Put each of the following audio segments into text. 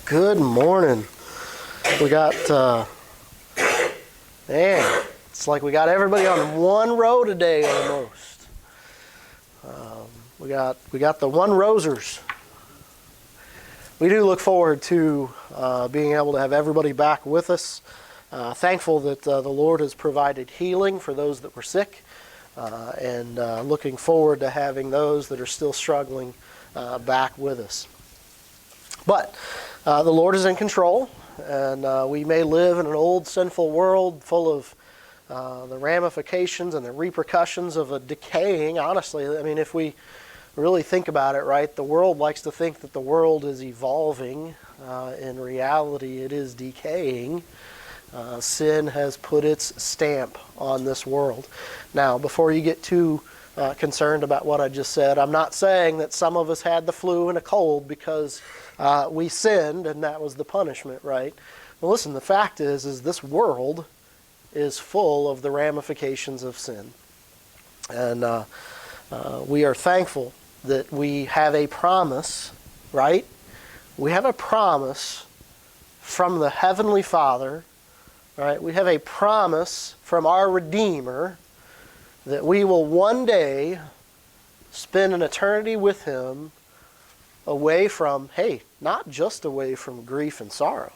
Good morning. We got, it's like we got everybody on one row today almost. We got the one rosers. We do look forward to being able to have everybody back with us. Thankful that the Lord has provided healing for those that were sick, and looking forward to having those that are still struggling back with us. But the Lord is in control, and we may live in an old sinful world full of the ramifications and the repercussions of a decaying, honestly, I mean, if we really think about it, right, the world likes to think that the world is evolving. In reality, it is decaying. Sin has put its stamp on this world. Now, before you get too concerned about what I just said, I'm not saying that some of us had the flu and a cold because we sinned and that was the punishment, right? Well, listen, the fact is this world is full of the ramifications of sin. And we are thankful that we have a promise, right? We have a promise from the Heavenly Father, right? We have a promise from our Redeemer that we will one day spend an eternity with Him away from, not just away from grief and sorrow,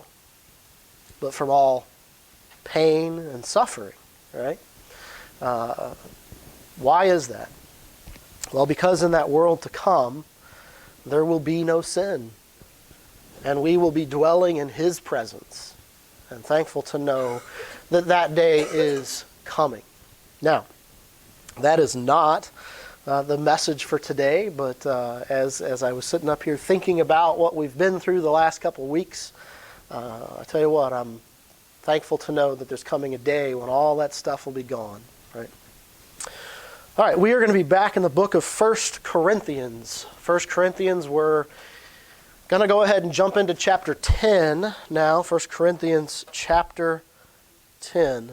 but from all pain and suffering, right? Why is that? Well, because in that world to come, there will be no sin, and we will be dwelling in His presence, and thankful to know that that day is coming. Now, that is not the message for today, but as I was sitting up here thinking about what we've been through the last couple of weeks, I tell you what, I'm thankful to know that there's coming a day when all that stuff will be gone, right? All right, we are going to be back in the book of 1 Corinthians. 1 Corinthians, we're going to go ahead and jump into chapter 10 now. 1 Corinthians chapter 10.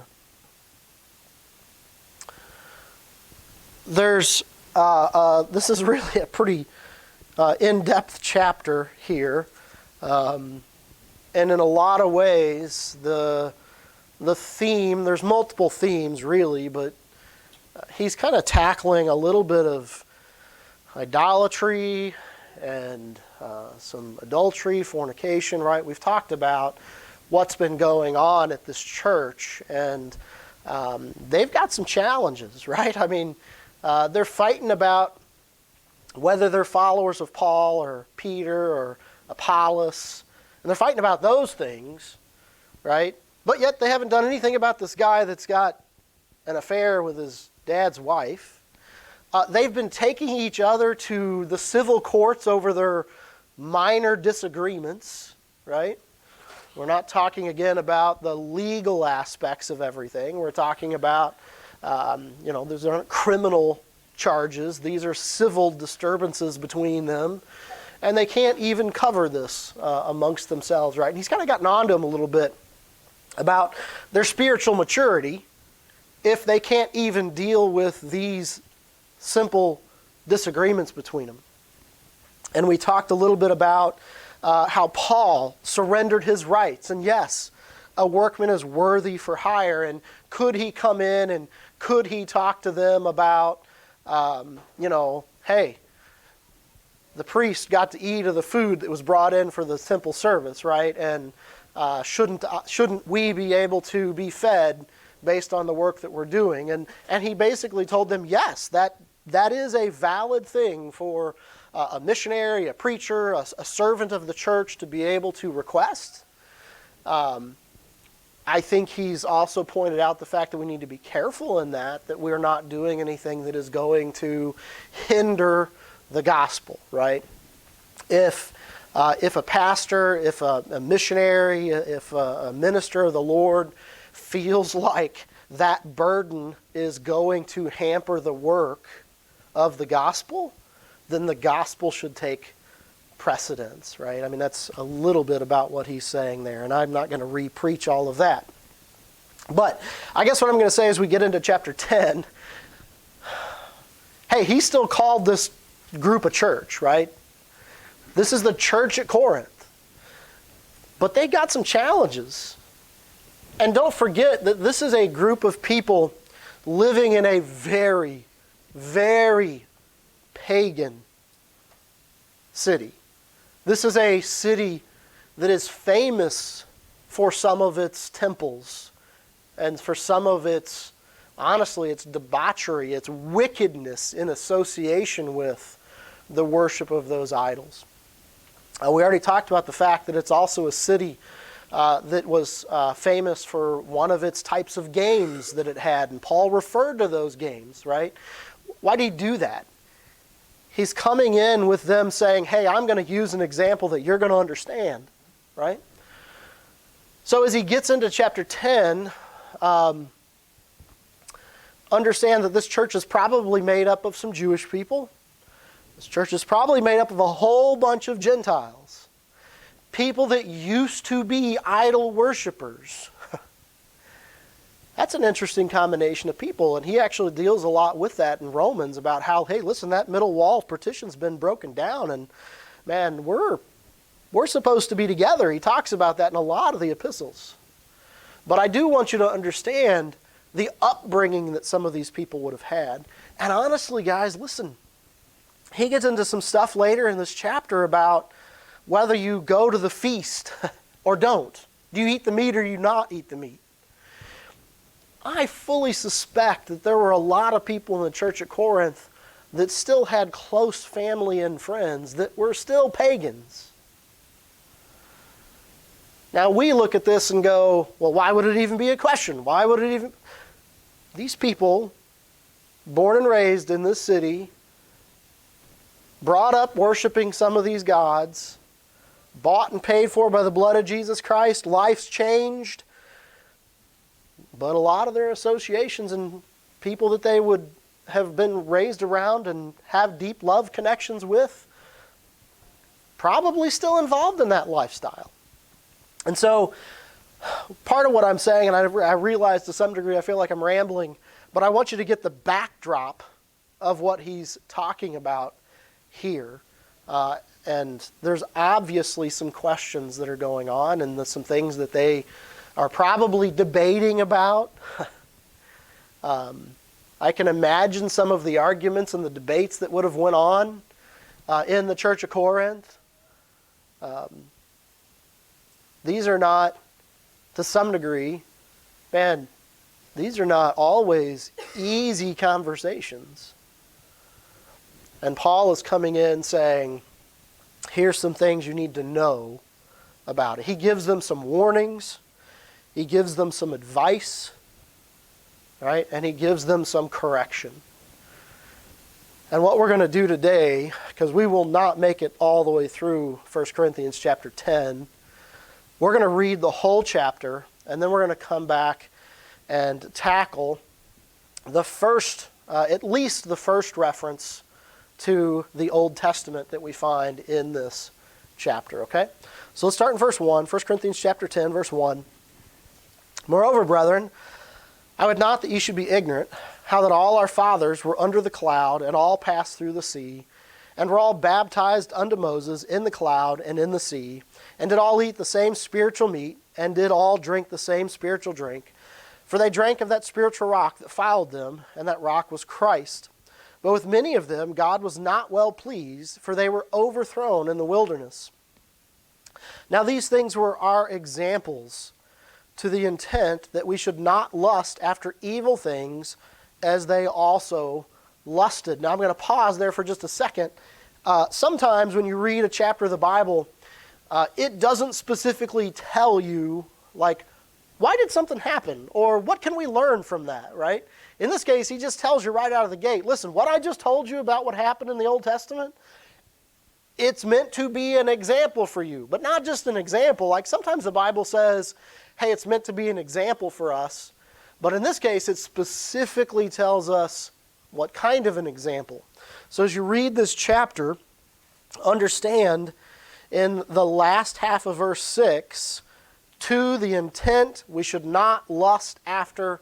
There's, this is really a pretty in-depth chapter here. And in a lot of ways, the theme, there's multiple themes really, but he's kind of tackling a little bit of idolatry and some adultery, fornication, right? We've talked about what's been going on at this church, and they've got some challenges, right? I mean, they're fighting about whether they're followers of Paul or Peter or Apollos, and they're fighting about those things, right? But yet they haven't done anything about this guy that's got an affair with his dad's wife. They've been taking each other to the civil courts over their minor disagreements, right? We're not talking again about the legal aspects of everything. We're talking about, these aren't criminal charges. These are civil disturbances between them. And they can't even cover this amongst themselves, right? And he's kind of gotten onto them a little bit about their spiritual maturity if they can't even deal with these simple disagreements between them. And we talked a little bit about how Paul surrendered his rights. And yes, a workman is worthy for hire. And could he come in and could he talk to them about, hey, the priest got to eat of the food that was brought in for the temple service, right? And shouldn't we be able to be fed based on the work that we're doing? And he basically told them, yes, that is a valid thing for a missionary, a preacher, a servant of the church to be able to request. I think he's also pointed out the fact that we need to be careful in that we're not doing anything that is going to hinder the gospel, right? If a pastor, if a missionary, if a minister of the Lord feels like that burden is going to hamper the work of the gospel, then the gospel should take precedence, right? I mean, that's a little bit about what he's saying there, and I'm not going to re-preach all of that. But I guess what I'm going to say as we get into chapter 10, hey, he still called this group a church, right? This is the church at Corinth. But they got some challenges. And don't forget that this is a group of people living in a very, very pagan city. This is a city that is famous for some of its temples and for some of its, honestly, its debauchery, its wickedness in association with the worship of those idols. We already talked about the fact that it's also a city that was famous for one of its types of games that it had, and Paul referred to those games, right? Why did he do that? He's coming in with them saying, hey, I'm going to use an example that you're going to understand, right? So as he gets into chapter 10, understand that this church is probably made up of some Jewish people. This church is probably made up of a whole bunch of Gentiles. People that used to be idol worshipers. That's an interesting combination of people, and he actually deals a lot with that in Romans about how, hey, listen, that middle wall of partition's been broken down, and man, we're supposed to be together. He talks about that in a lot of the epistles. But I do want you to understand the upbringing that some of these people would have had. And honestly, guys, listen, he gets into some stuff later in this chapter about whether you go to the feast or don't. Do you eat the meat or do you not eat the meat? I fully suspect that there were a lot of people in the church at Corinth that still had close family and friends that were still pagans. Now we look at this and go, well, why would it even be a question? Why would it even... These people, born and raised in this city, brought up worshiping some of these gods, bought and paid for by the blood of Jesus Christ, life's changed. But a lot of their associations and people that they would have been raised around and have deep love connections with, probably still involved in that lifestyle. And so, part of what I'm saying, and I realize to some degree I feel like I'm rambling, but I want you to get the backdrop of what he's talking about here. And there's obviously some questions that are going on, and there's some things that they are probably debating about. I can imagine some of the arguments and the debates that would have went on in the Church of Corinth. These are not, to some degree, man, these are not always easy conversations. And Paul is coming in saying, here's some things you need to know about it. He gives them some warnings. He gives them some advice, right? And he gives them some correction. And what we're going to do today, because we will not make it all the way through 1 Corinthians chapter 10, we're going to read the whole chapter, and then we're going to come back and tackle the first, at least the first reference to the Old Testament that we find in this chapter, okay? So let's start in verse 1, 1 Corinthians chapter 10, verse 1. Moreover, brethren, I would not that ye should be ignorant, how that all our fathers were under the cloud, and all passed through the sea, and were all baptized unto Moses in the cloud and in the sea, and did all eat the same spiritual meat, and did all drink the same spiritual drink. For they drank of that spiritual rock that followed them, and that rock was Christ. But with many of them God was not well pleased, for they were overthrown in the wilderness. Now these things were our examples, to the intent that we should not lust after evil things, as they also lusted. Now I'm going to pause there for just a second. Sometimes when you read a chapter of the Bible, it doesn't specifically tell you, like, why did something happen? Or what can we learn from that, right? In this case, he just tells you right out of the gate, listen, what I just told you about what happened in the Old Testament, it's meant to be an example for you. But not just an example. Like sometimes the Bible says, hey, it's meant to be an example for us. But in this case, it specifically tells us what kind of an example. So as you read this chapter, understand in the last half of verse 6, to the intent we should not lust after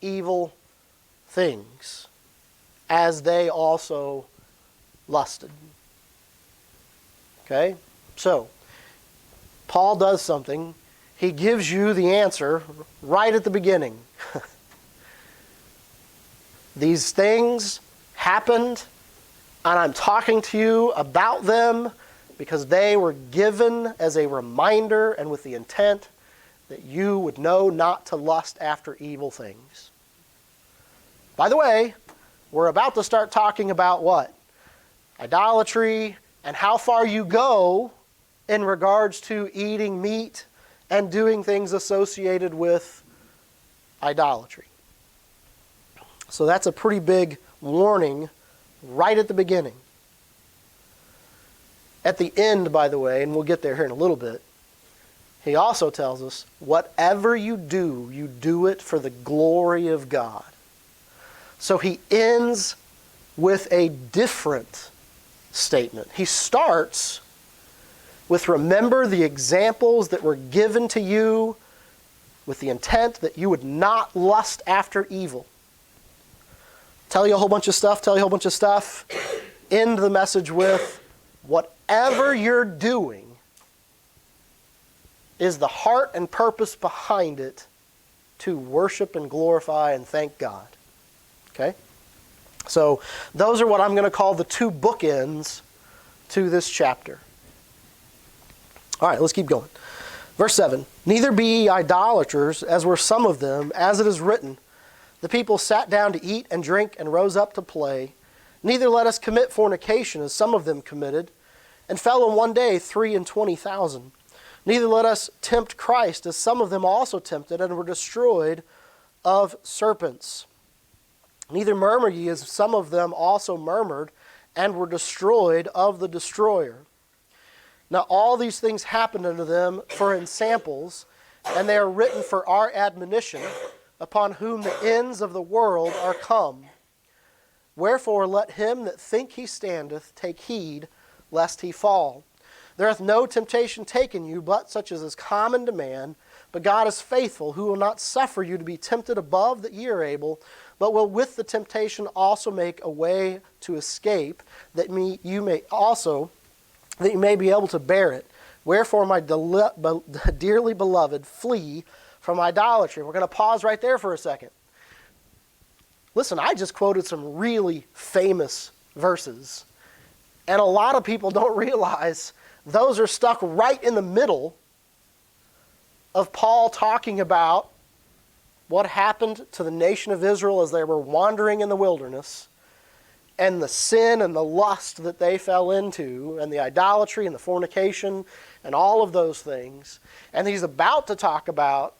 evil things, as they also lusted. Okay? So, Paul does something. He gives you the answer right at the beginning. These things happened, and I'm talking to you about them because they were given as a reminder and with the intent that you would know not to lust after evil things. By the way, we're about to start talking about what? Idolatry and how far you go in regards to eating meat and doing things associated with idolatry. So that's a pretty big warning right at the beginning. At the end, by the way, and we'll get there here in a little bit, he also tells us, whatever you do it for the glory of God. So he ends with a different statement. He starts with, remember the examples that were given to you with the intent that you would not lust after evil. Tell you a whole bunch of stuff. End the message with, whatever you're doing is the heart and purpose behind it to worship and glorify and thank God. Okay? So those are what I'm going to call the two bookends to this chapter. All right, let's keep going. Verse 7, neither be ye idolaters, as were some of them, as it is written, the people sat down to eat and drink and rose up to play. Neither let us commit fornication, as some of them committed, and fell in one day 23,000. Neither let us tempt Christ, as some of them also tempted, and were destroyed of serpents. Neither murmur ye, as some of them also murmured, and were destroyed of the destroyer. Now all these things happened unto them for ensamples, and they are written for our admonition, upon whom the ends of the world are come. Wherefore let him that think he standeth take heed, lest he fall. There hath no temptation taken you, but such as is common to man. But God is faithful, who will not suffer you to be tempted above that ye are able, but will with the temptation also make a way to escape, that you may be able to bear it. Wherefore, my dearly beloved, flee from idolatry. We're going to pause right there for a second. Listen, I just quoted some really famous verses, and a lot of people don't realize those are stuck right in the middle of Paul talking about what happened to the nation of Israel as they were wandering in the wilderness, and the sin and the lust that they fell into, and the idolatry and the fornication and all of those things. And he's about to talk about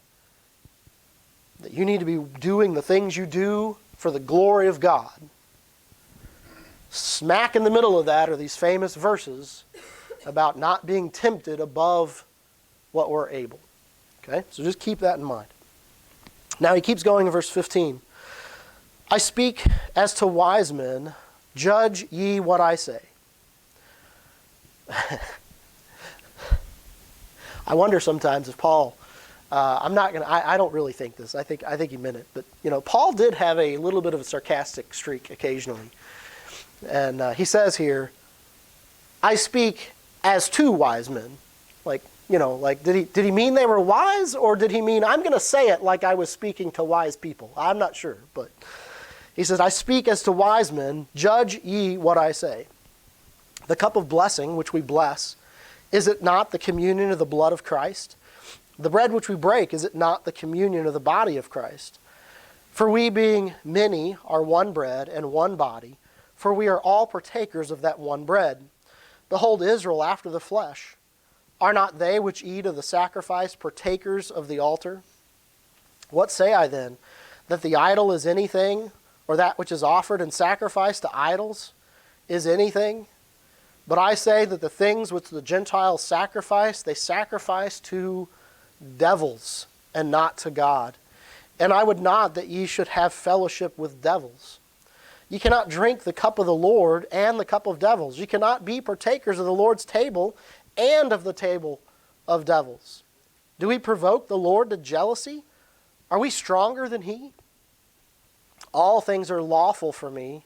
that you need to be doing the things you do for the glory of God. Smack in the middle of that are these famous verses about not being tempted above what we're able. Okay? So just keep that in mind. Now he keeps going in verse 15. I speak as to wise men, judge ye what I say. I wonder sometimes if Paul, I don't really think this. I think he meant it. But, Paul did have a little bit of a sarcastic streak occasionally. And he says here, I speak as to wise men. Did he mean they were wise, or did he mean, I'm going to say it like I was speaking to wise people? I'm not sure, but he says, I speak as to wise men, judge ye what I say. The cup of blessing which we bless, is it not the communion of the blood of Christ? The bread which we break, is it not the communion of the body of Christ? For we being many are one bread and one body, for we are all partakers of that one bread. Behold, Israel after the flesh. Are not they which eat of the sacrifice partakers of the altar? What say I then? That the idol is anything, or that which is offered in sacrifice to idols is anything? But I say that the things which the Gentiles sacrifice, they sacrifice to devils and not to God. And I would not that ye should have fellowship with devils. Ye cannot drink the cup of the Lord and the cup of devils. Ye cannot be partakers of the Lord's table and of the table of devils. Do we provoke the Lord to jealousy? Are we stronger than he? All things are lawful for me,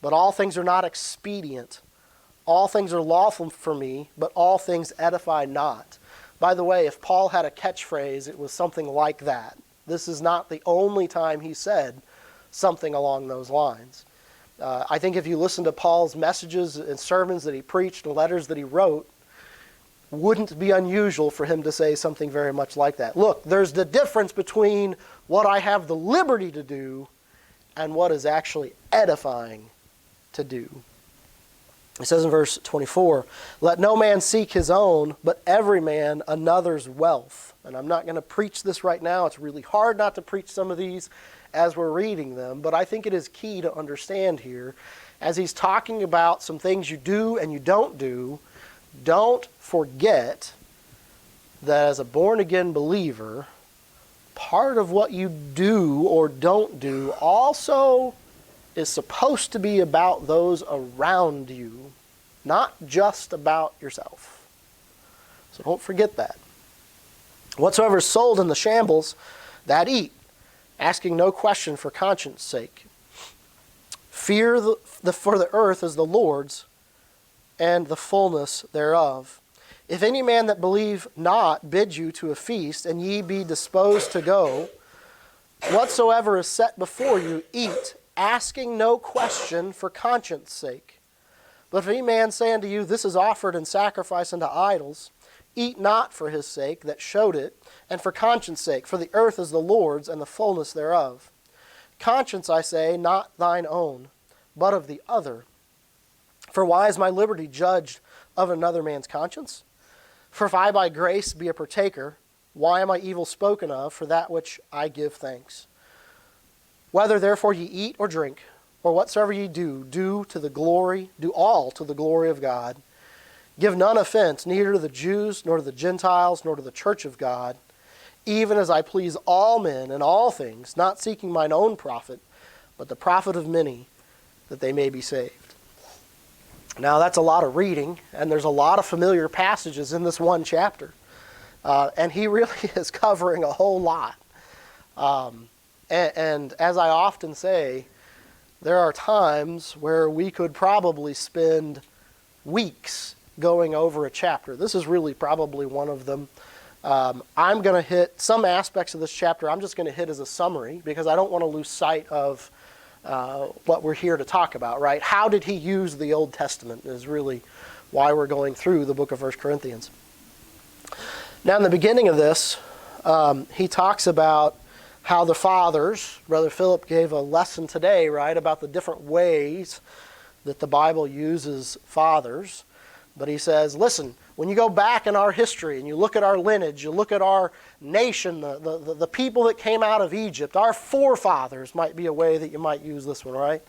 but all things are not expedient. All things are lawful for me, but all things edify not. By the way, if Paul had a catchphrase, it was something like that. This is not the only time he said something along those lines. I think if you listen to Paul's messages and sermons that he preached and letters that he wrote, wouldn't be unusual for him to say something very much like that. Look, there's the difference between what I have the liberty to do and what is actually edifying to do. It says in verse 24, "Let no man seek his own, but every man another's wealth." And I'm not going to preach this right now. It's really hard not to preach some of these as we're reading them, but I think it is key to understand here, as he's talking about some things you do and you don't do, don't forget that as a born-again believer, part of what you do or don't do also is supposed to be about those around you, not just about yourself. So don't forget that. "Whatsoever is sold in the shambles, that eat, asking no question for conscience sake. Fear for the earth is the Lord's, and the fullness thereof. If any man that believe not bid you to a feast, and ye be disposed to go, whatsoever is set before you, eat, asking no question for conscience sake. But if any man say unto you, This is offered in sacrifice unto idols, eat not for his sake that showed it, and for conscience sake, for the earth is the Lord's, and the fullness thereof. Conscience, I say, not thine own, but of the other. For why is my liberty judged of another man's conscience? For if I by grace be a partaker, why am I evil spoken of for that which I give thanks? Whether therefore ye eat or drink, or whatsoever ye do, do all to the glory of God. Give none offense, neither to the Jews, nor to the Gentiles, nor to the church of God, even as I please all men in all things, not seeking mine own profit, but the profit of many, that they may be saved." Now that's a lot of reading, and there's a lot of familiar passages in this one chapter. And he really is covering a whole lot. And as I often say, there are times where we could probably spend weeks going over a chapter. This is really probably one of them. I'm going to hit some aspects of this chapter. I'm just going to hit as a summary because I don't want to lose sight of what we're here to talk about, right? How did he use the Old Testament is really why we're going through the book of 1 Corinthians. Now, in the beginning of this, he talks about how the fathers, Brother Philip gave a lesson today, right, about the different ways that the Bible uses fathers. But he says, listen, when you go back in our history and you look at our lineage, you look at our nation, the people that came out of Egypt, our forefathers might be a way that you might use this one, right?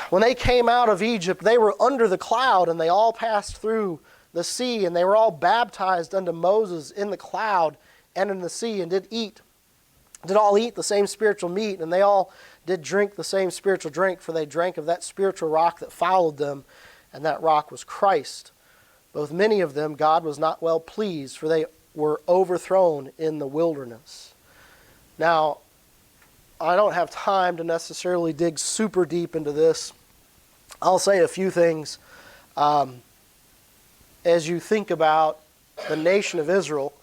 When they came out of Egypt, they were under the cloud and they all passed through the sea and they were all baptized unto Moses in the cloud and in the sea and did all eat the same spiritual meat, and they all did drink the same spiritual drink, for they drank of that spiritual rock that followed them, and that rock was Christ. Both many of them God was not well pleased, for they were overthrown in the wilderness. Now, I don't have time to necessarily dig super deep into this. I'll say a few things. As you think about the nation of Israel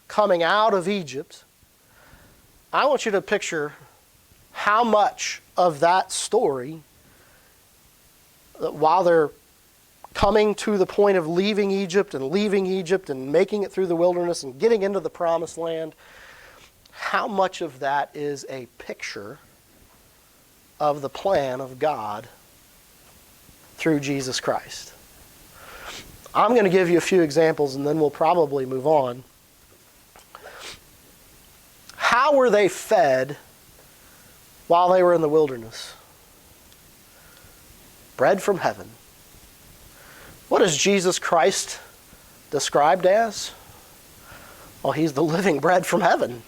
coming out of Egypt, I want you to picture how much of that story, while they're coming to the point of leaving Egypt and making it through the wilderness and getting into the promised land, how much of that is a picture of the plan of God through Jesus Christ. I'm going to give you a few examples and then we'll probably move on. How were they fed while they were in the wilderness? Bread from heaven. What is Jesus Christ described as? Well, he's the living bread from heaven.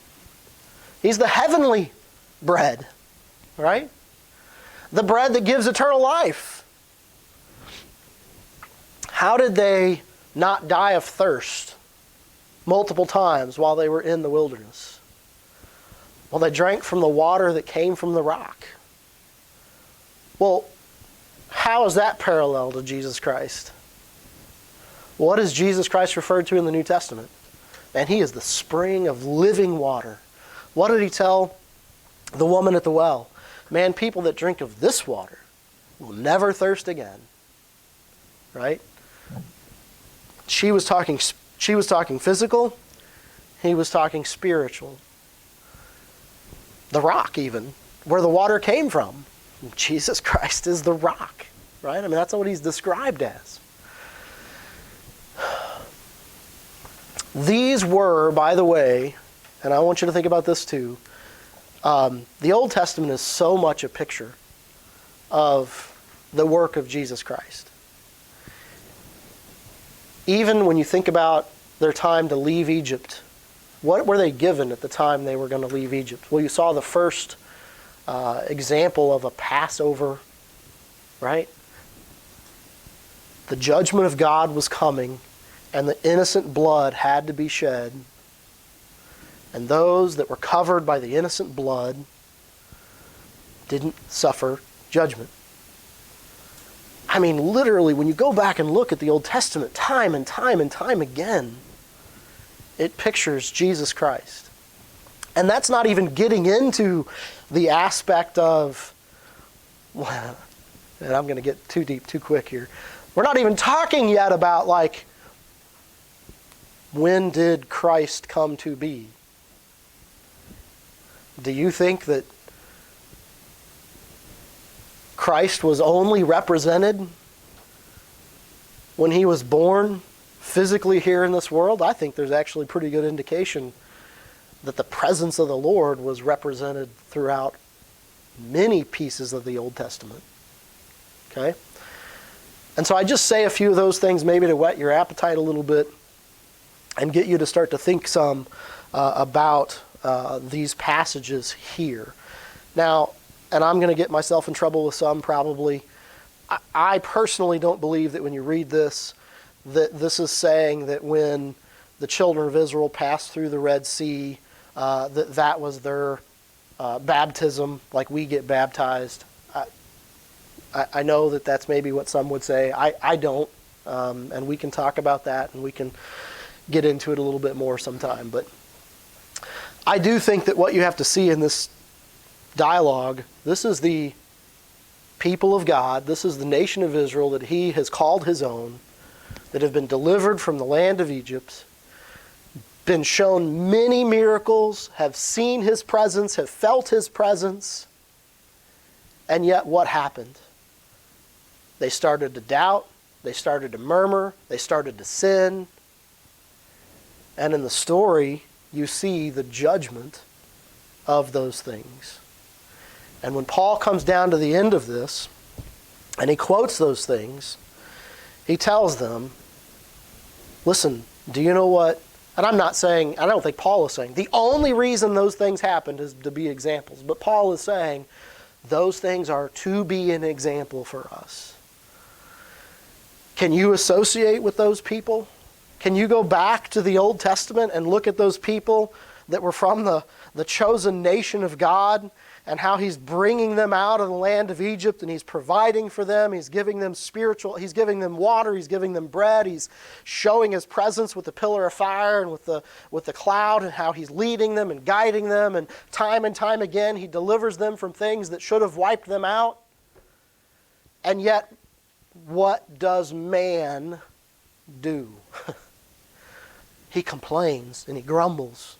He's the heavenly bread, right? The bread that gives eternal life. How did they not die of thirst multiple times while they were in the wilderness? Well, they drank from the water that came from the rock. Well, how is that parallel to Jesus Christ? What is Jesus Christ referred to in the New Testament? And he is the spring of living water. What did he tell the woman at the well? Man, people that drink of this water will never thirst again. Right? She was talking physical. He was talking spiritual. The rock even, where the water came from. Jesus Christ is the rock. Right? I mean, that's what he's described as. These were, by the way, and I want you to think about this too, the Old Testament is so much a picture of the work of Jesus Christ. Even when you think about their time to leave Egypt, what were they given at the time they were going to leave Egypt? Well, you saw the first example of a Passover, right? The judgment of God was coming, and the innocent blood had to be shed. And those that were covered by the innocent blood didn't suffer judgment. I mean, literally, when you go back and look at the Old Testament time and time and time again, it pictures Jesus Christ. And that's not even getting into the aspect of, well, and I'm going to get too deep too quick here. We're not even talking yet about, like, when did Christ come to be? Do you think that Christ was only represented when he was born physically here in this world? I think there's actually pretty good indication that the presence of the Lord was represented throughout many pieces of the Old Testament. Okay? And so I just say a few of those things maybe to whet your appetite a little bit and get you to start to think some about these passages here. Now, and I'm going to get myself in trouble with some probably. I personally don't believe that when you read this, that this is saying that when the children of Israel passed through the Red Sea, that was their baptism, like we get baptized. I know that that's maybe what some would say. I don't, and we can talk about that, and we can get into it a little bit more sometime. But I do think that what you have to see in this dialogue, this is the people of God, this is the nation of Israel that he has called his own, that have been delivered from the land of Egypt, been shown many miracles, have seen his presence, have felt his presence, and yet what happened? They started to doubt, they started to murmur, they started to sin, and in the story, you see the judgment of those things. And when Paul comes down to the end of this, and he quotes those things, he tells them, listen, do you know what? And I'm not saying, I don't think Paul is saying, the only reason those things happened is to be examples. But Paul is saying, those things are to be an example for us. Can you associate with those people? Can you go back to the Old Testament and look at those people that were from the chosen nation of God and how he's bringing them out of the land of Egypt and he's providing for them, he's giving them he's giving them water, he's giving them bread, he's showing his presence with the pillar of fire and with the cloud and how he's leading them and guiding them, and time again he delivers them from things that should have wiped them out. And yet, what does man do? He complains and he grumbles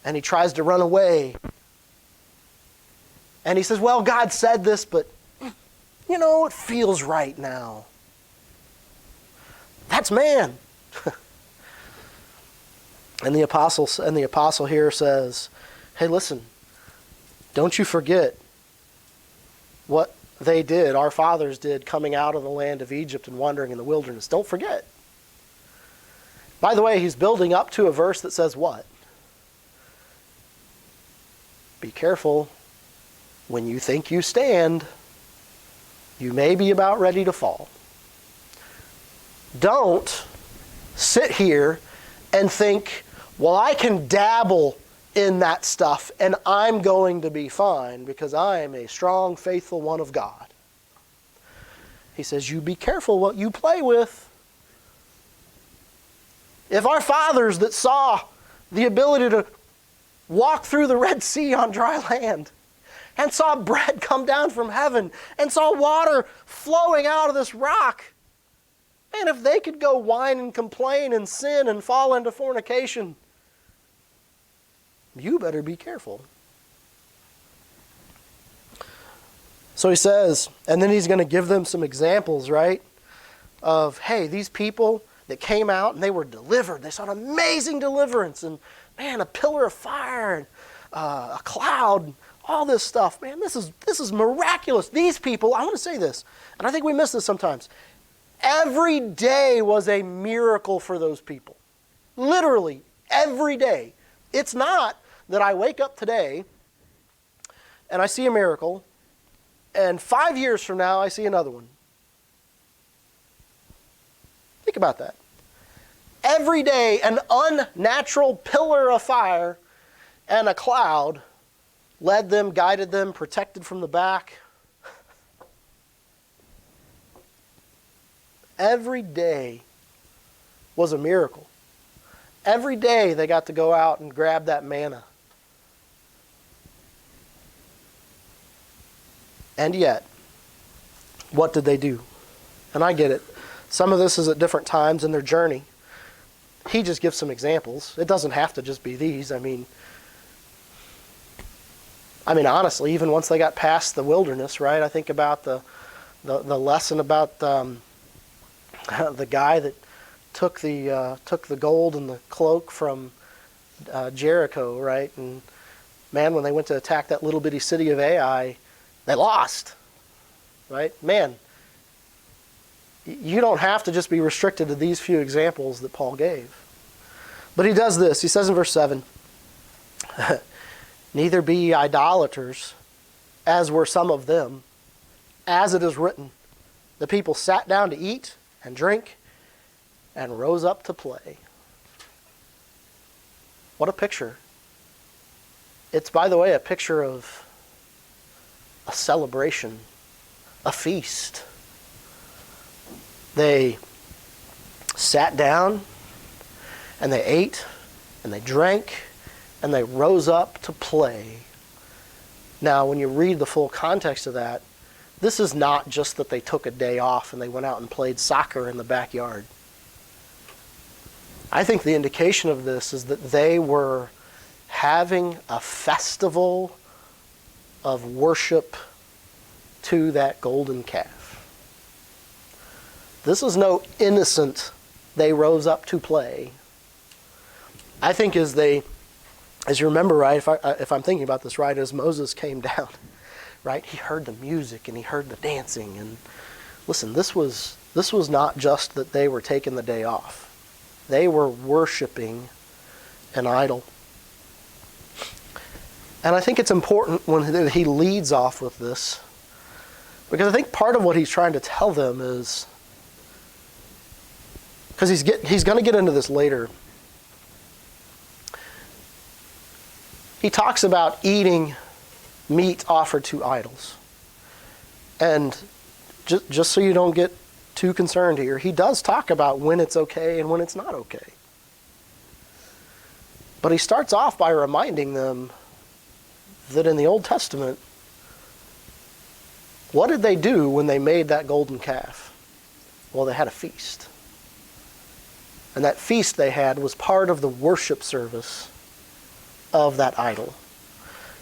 and he tries to run away. And he says, well, God said this, but you know, it feels right now. That's man. And the apostle here says, hey, listen, don't you forget what they did, our fathers did, coming out of the land of Egypt and wandering in the wilderness. Don't forget. By the way, he's building up to a verse that says what? Be careful. When you think you stand, you may be about ready to fall. Don't sit here and think, well, I can dabble in that stuff and I'm going to be fine because I am a strong, faithful one of God. He says, you be careful what you play with. If our fathers that saw the ability to walk through the Red Sea on dry land, and saw bread come down from heaven, and saw water flowing out of this rock, man, if they could go whine and complain and sin and fall into fornication, you better be careful. So he says, and then he's going to give them some examples, right? Of, hey, these people that came out and they were delivered. They saw an amazing deliverance. And, man, a pillar of fire and a cloud, all this stuff. Man, this is miraculous. These people, I want to say this, and I think we miss this sometimes. Every day was a miracle for those people. Literally, every day. It's not that I wake up today and I see a miracle, and 5 years from now I see another one. Think about that. Every day, an unnatural pillar of fire and a cloud led them, guided them, protected from the back. Every day was a miracle. Every day they got to go out and grab that manna. And yet, what did they do? And I get it. Some of this is at different times in their journey. He just gives some examples. It doesn't have to just be these. I mean, honestly, even once they got past the wilderness, right? I think about the lesson about the guy that took the gold and the cloak from Jericho, right? And man, when they went to attack that little bitty city of Ai, they lost, right? Man, you don't have to just be restricted to these few examples that Paul gave. But he does this. He says in verse 7, neither be ye idolaters, as were some of them, as it is written, the people sat down to eat and drink and rose up to play. What a picture. It's, by the way, a picture of a celebration, a feast. They sat down and they ate and they drank and they rose up to play. Now, when you read the full context of that, this is not just that they took a day off and they went out and played soccer in the backyard. I think the indication of this is that they were having a festival of worship to that golden calf. This is no innocent, they rose up to play. I think as you remember, right, if I'm thinking about this right, as Moses came down, right, he heard the music and he heard the dancing. And listen, this was not just that they were taking the day off. They were worshiping an idol. And I think it's important when he leads off with this, because I think part of what he's trying to tell them is, because he's going to get into this later. He talks about eating meat offered to idols. And just so you don't get too concerned here, he does talk about when it's okay and when it's not okay. But he starts off by reminding them that in the Old Testament, what did they do when they made that golden calf? Well, they had a feast. And that feast they had was part of the worship service of that idol.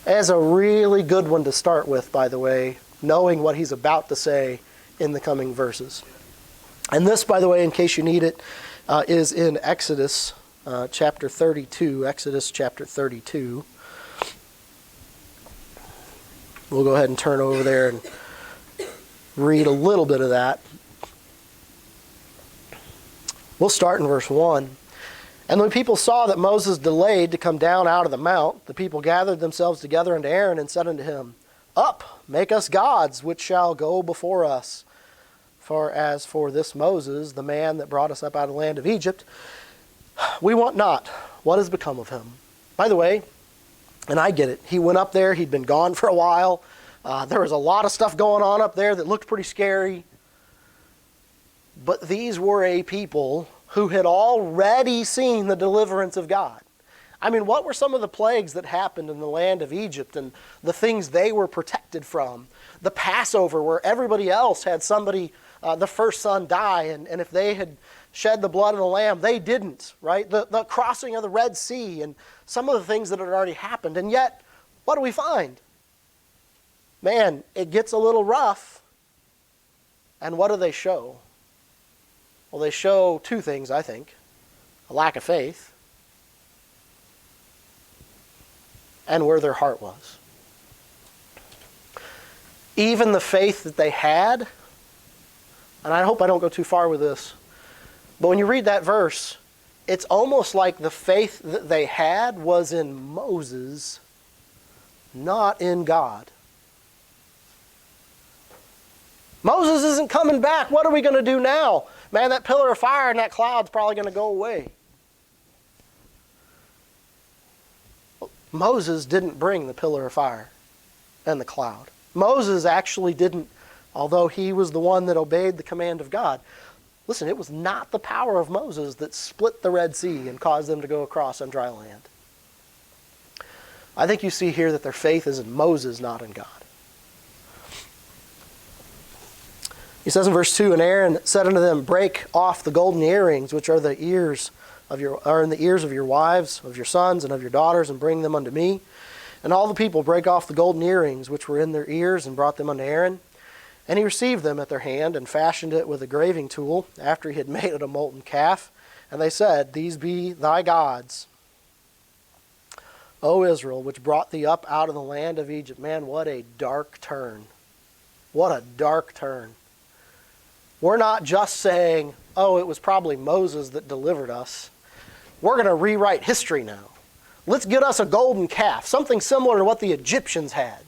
As a really good one to start with, by the way, knowing what he's about to say in the coming verses. And this, by the way, in case you need it, is in Exodus chapter 32. Exodus chapter 32. We'll go ahead and turn over there and read a little bit of that. We'll start in verse 1. And when people saw that Moses delayed to come down out of the mount, the people gathered themselves together unto Aaron and said unto him, Up, make us gods, which shall go before us. For as for this Moses, the man that brought us up out of the land of Egypt, we want not. What has become of him? By the way, and I get it, he went up there, he'd been gone for a while. There was a lot of stuff going on up there that looked pretty scary. But these were a people who had already seen the deliverance of God. I mean, what were some of the plagues that happened in the land of Egypt and the things they were protected from? The Passover, where everybody else had somebody, the first son, die, and if they had shed the blood of the lamb, they didn't, right? The crossing of the Red Sea and some of the things that had already happened. And yet, what do we find? Man, it gets a little rough. And what do they show? Well, they show two things, I think. A lack of faith and where their heart was. Even the faith that they had, and I hope I don't go too far with this, but when you read that verse, it's almost like the faith that they had was in Moses, not in God. Moses isn't coming back. What are we going to do now? Man, that pillar of fire and that cloud's probably going to go away. Moses didn't bring the pillar of fire and the cloud. Moses actually didn't, although he was the one that obeyed the command of God. Listen, it was not the power of Moses that split the Red Sea and caused them to go across on dry land. I think you see here that their faith is in Moses, not in God. He says in verse 2, "And Aaron said unto them, Break off the golden earrings, which are in the ears of your wives, of your sons, and of your daughters, and bring them unto me. And all the people brake off the golden earrings which were in their ears, and brought them unto Aaron. And he received them at their hand, and fashioned it with a graving tool, after he had made it a molten calf. And they said, These be thy gods, O Israel, which brought thee up out of the land of Egypt." Man, what a dark turn. What a dark turn. We're not just saying, oh, it was probably Moses that delivered us. We're going to rewrite history now. Let's get us a golden calf, something similar to what the Egyptians had.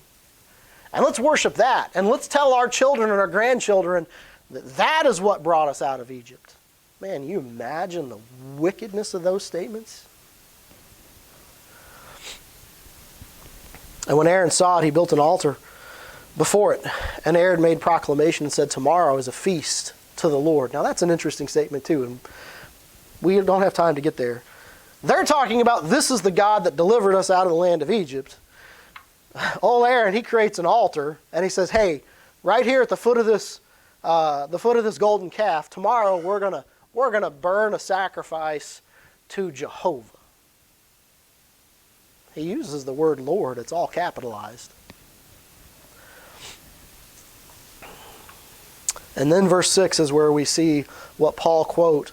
And let's worship that. And let's tell our children and our grandchildren that that is what brought us out of Egypt. Man, you imagine the wickedness of those statements? And when Aaron saw it, he built an altar before it. And Aaron made proclamation and said, "Tomorrow is a feast to the Lord." Now that's an interesting statement too, and we don't have time to get there. They're talking about this is the God that delivered us out of the land of Egypt. Old Aaron, he creates an altar, and he says, "Hey, right here at the foot of this golden calf, tomorrow we're gonna burn a sacrifice to Jehovah." He uses the word Lord; it's all capitalized. And then verse 6 is where we see what Paul quote.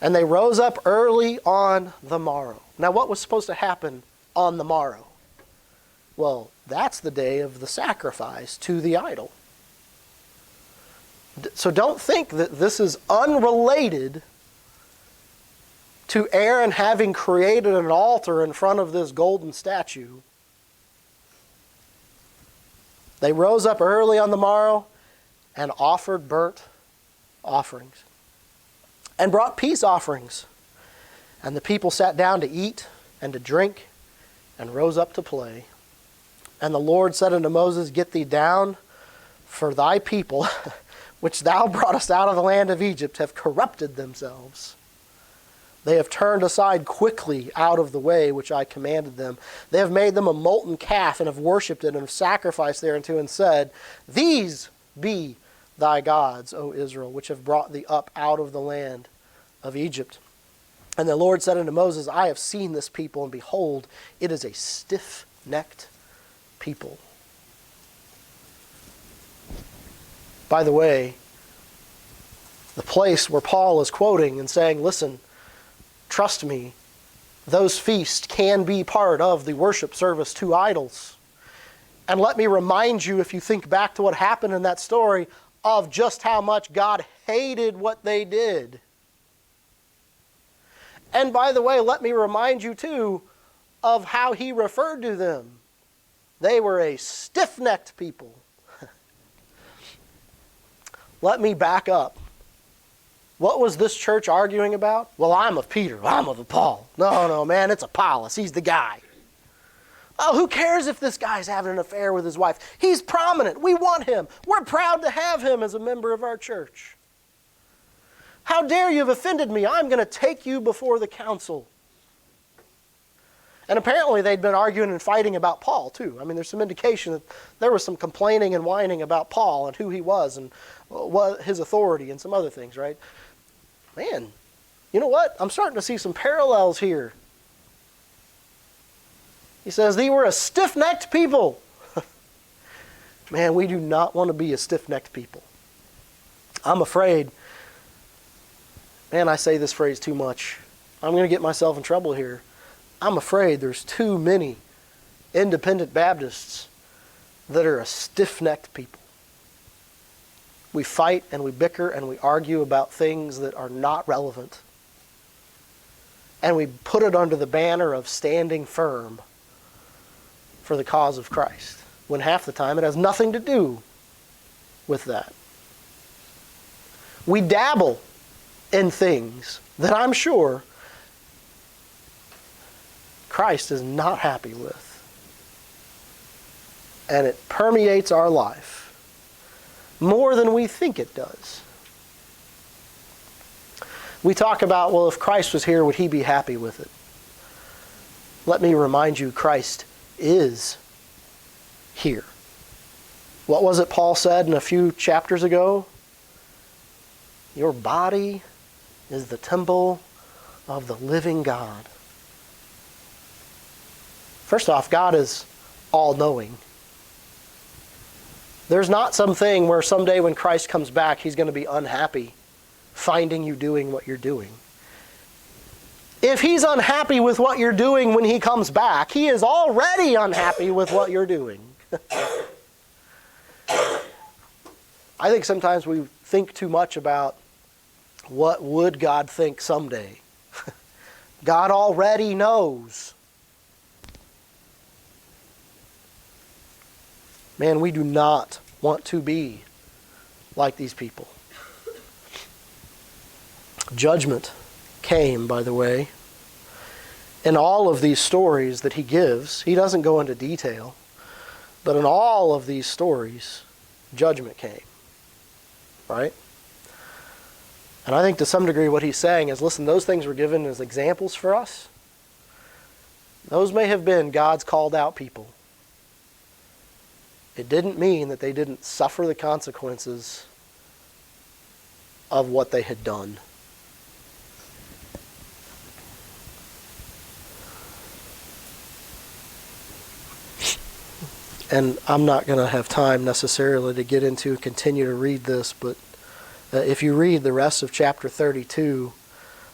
"And they rose up early on the morrow." Now what was supposed to happen on the morrow? Well, that's the day of the sacrifice to the idol. So don't think that this is unrelated to Aaron having created an altar in front of this golden statue. They rose up early on the morrow and offered burnt offerings, and brought peace offerings. And the people sat down to eat and to drink, and rose up to play. And the Lord said unto Moses, "Get thee down, for thy people, which thou broughtest out of the land of Egypt, have corrupted themselves. They have turned aside quickly out of the way which I commanded them. They have made them a molten calf, and have worshipped it, and have sacrificed thereunto, and said, These be thy gods, O Israel, which have brought thee up out of the land of Egypt." And the Lord said unto Moses, "I have seen this people, and behold, it is a stiff-necked people." By the way, the place where Paul is quoting and saying, listen, trust me, those feasts can be part of the worship service to idols. And let me remind you, if you think back to what happened in that story, of just how much God hated what they did. And by the way, let me remind you too of how he referred to them. They were a stiff-necked people. Let me back up. What was this church arguing about? Well, I'm of Peter. I'm of Paul. No, man, it's Apollos. He's the guy. Oh, who cares if this guy's having an affair with his wife? He's prominent. We want him. We're proud to have him as a member of our church. How dare you have offended me? I'm going to take you before the council. And apparently they'd been arguing and fighting about Paul too. I mean, there's some indication that there was some complaining and whining about Paul and who he was and what his authority and some other things, right? Man, you know what? I'm starting to see some parallels here. He says, they were a stiff-necked people. Man, we do not want to be a stiff-necked people. I'm afraid, man, I say this phrase too much. I'm going to get myself in trouble here. I'm afraid there's too many independent Baptists that are a stiff-necked people. We fight and we bicker and we argue about things that are not relevant. And we put it under the banner of standing firm for the cause of Christ, when half the time it has nothing to do with that. We dabble in things that I'm sure Christ is not happy with. And it permeates our life more than we think it does. We talk about, well, if Christ was here, would he be happy with it? Let me remind you, Christ is here. What was it Paul said in a few chapters ago? Your body is the temple of the living God. First off, God is all-knowing. There's not something where someday when Christ comes back, he's going to be unhappy finding you doing what you're doing. If he's unhappy with what you're doing when he comes back, he is already unhappy with what you're doing. I think sometimes we think too much about what would God think someday. God already knows. Man, we do not want to be like these people. Judgment came, by the way. In all of these stories that he gives, he doesn't go into detail, but in all of these stories, judgment came. Right? And I think to some degree what he's saying is, listen, those things were given as examples for us. Those may have been God's called out people. It didn't mean that they didn't suffer the consequences of what they had done. And I'm not going to have time necessarily to get into and continue to read this, but if you read the rest of chapter 32,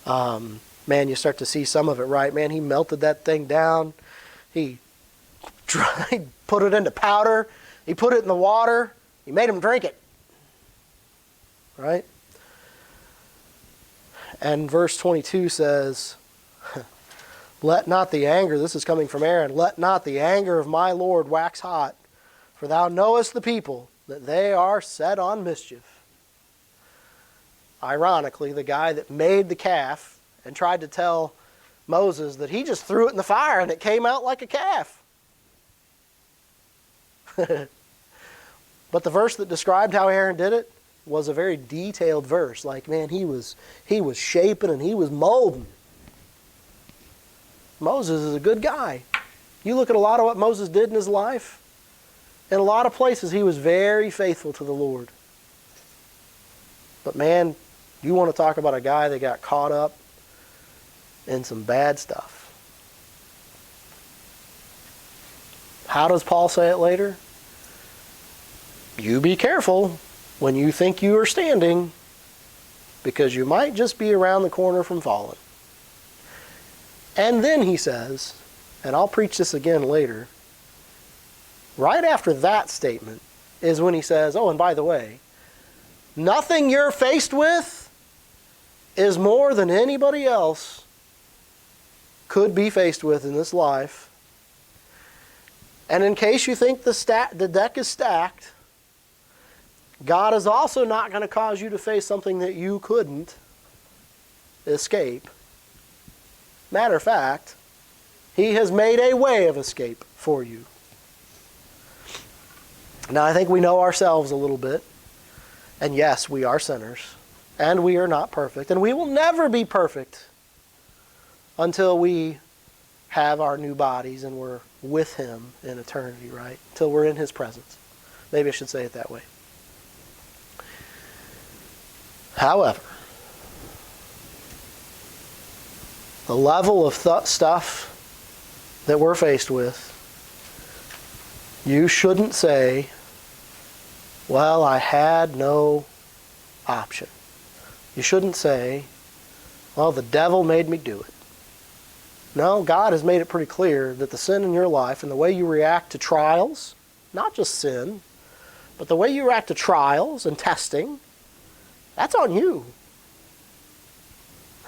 man, you start to see some of it, right? Man, he melted that thing down. He put it into powder. He put it in the water. He made him drink it. Right? And verse 22 says, let not the anger, this is coming from Aaron, let not the anger of my Lord wax hot, for thou knowest the people, that they are set on mischief. Ironically, the guy that made the calf and tried to tell Moses that he just threw it in the fire and it came out like a calf. But the verse that described how Aaron did it was a very detailed verse. Like, man, he was shaping and he was molding. Moses is a good guy. You look at a lot of what Moses did in his life, in a lot of places he was very faithful to the Lord. But man, you want to talk about a guy that got caught up in some bad stuff. How does Paul say it later? You be careful when you think you are standing, because you might just be around the corner from falling. And then he says, and I'll preach this again later, right after that statement is when he says, oh, and by the way, nothing you're faced with is more than anybody else could be faced with in this life. And in case you think the deck is stacked, God is also not going to cause you to face something that you couldn't escape. Matter of fact, he has made a way of escape for you. Now, I think we know ourselves a little bit. And yes, we are sinners. and we are not perfect, and we will never be perfect until we have our new bodies and we're with Him in eternity, right? Until we're in His presence. Maybe I should say it that way. However, the level of stuff that we're faced with, you shouldn't say, well, I had no option. You shouldn't say, well, the devil made me do it. No, God has made it pretty clear that the sin in your life and the way you react to trials, not just sin, but the way you react to trials and testing, that's on you.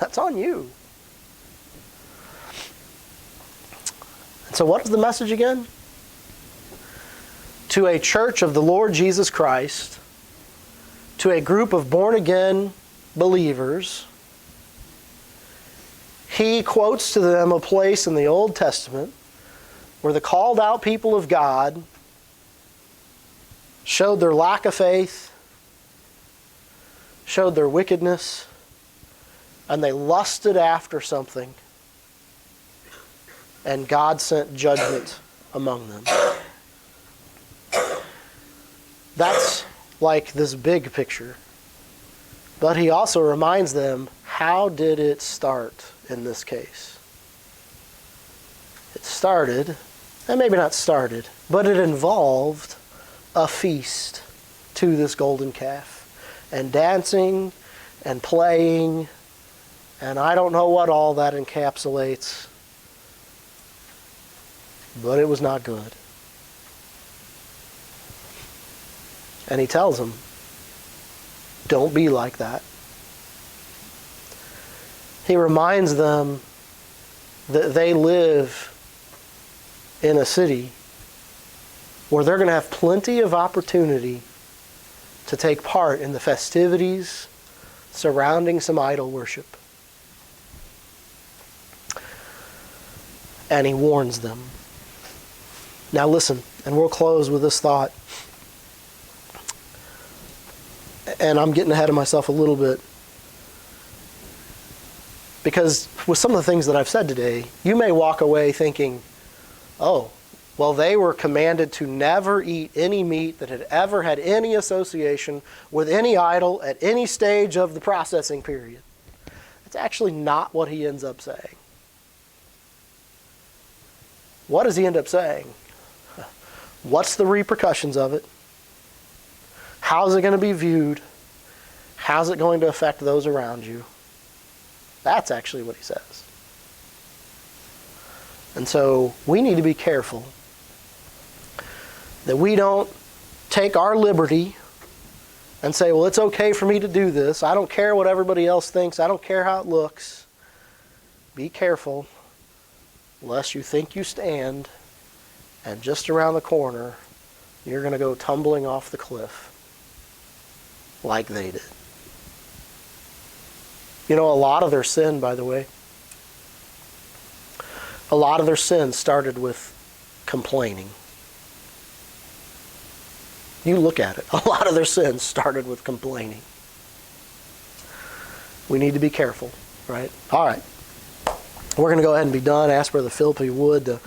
That's on you. And so what is the message again? To a church of the Lord Jesus Christ, to a group of born-again believers, He quotes to them a place in the Old Testament where the called out people of God showed their lack of faith, showed their wickedness, and they lusted after something, and God sent judgment among them. That's like this big picture. But He also reminds them, how did it start in this case? It started, and maybe not started, but it involved a feast to this golden calf, and dancing and playing, and I don't know what all that encapsulates, but it was not good. And He tells them, don't be like that. He reminds them that they live in a city where they're going to have plenty of opportunity to take part in the festivities surrounding some idol worship. And He warns them. Now listen, and we'll close with this thought. And I'm getting ahead of myself a little bit. Because with some of the things that I've said today, you may walk away thinking, oh, well, they were commanded to never eat any meat that had ever had any association with any idol at any stage of the processing period. That's actually not what He ends up saying. What does He end up saying? What's the repercussions of it? How's it going to be viewed? How's it going to affect those around you? That's actually what He says. And so we need to be careful that we don't take our liberty and say, well, it's okay for me to do this. I don't care what everybody else thinks. I don't care how it looks. Be careful lest you think you stand and just around the corner you're going to go tumbling off the cliff like they did. You know, a lot of their sin, by the way, a lot of their sin started with complaining. You look at it. A lot of their sins started with complaining. We need to be careful, right? All right. We're going to go ahead and be done. Ask Brother Philip, if he would, to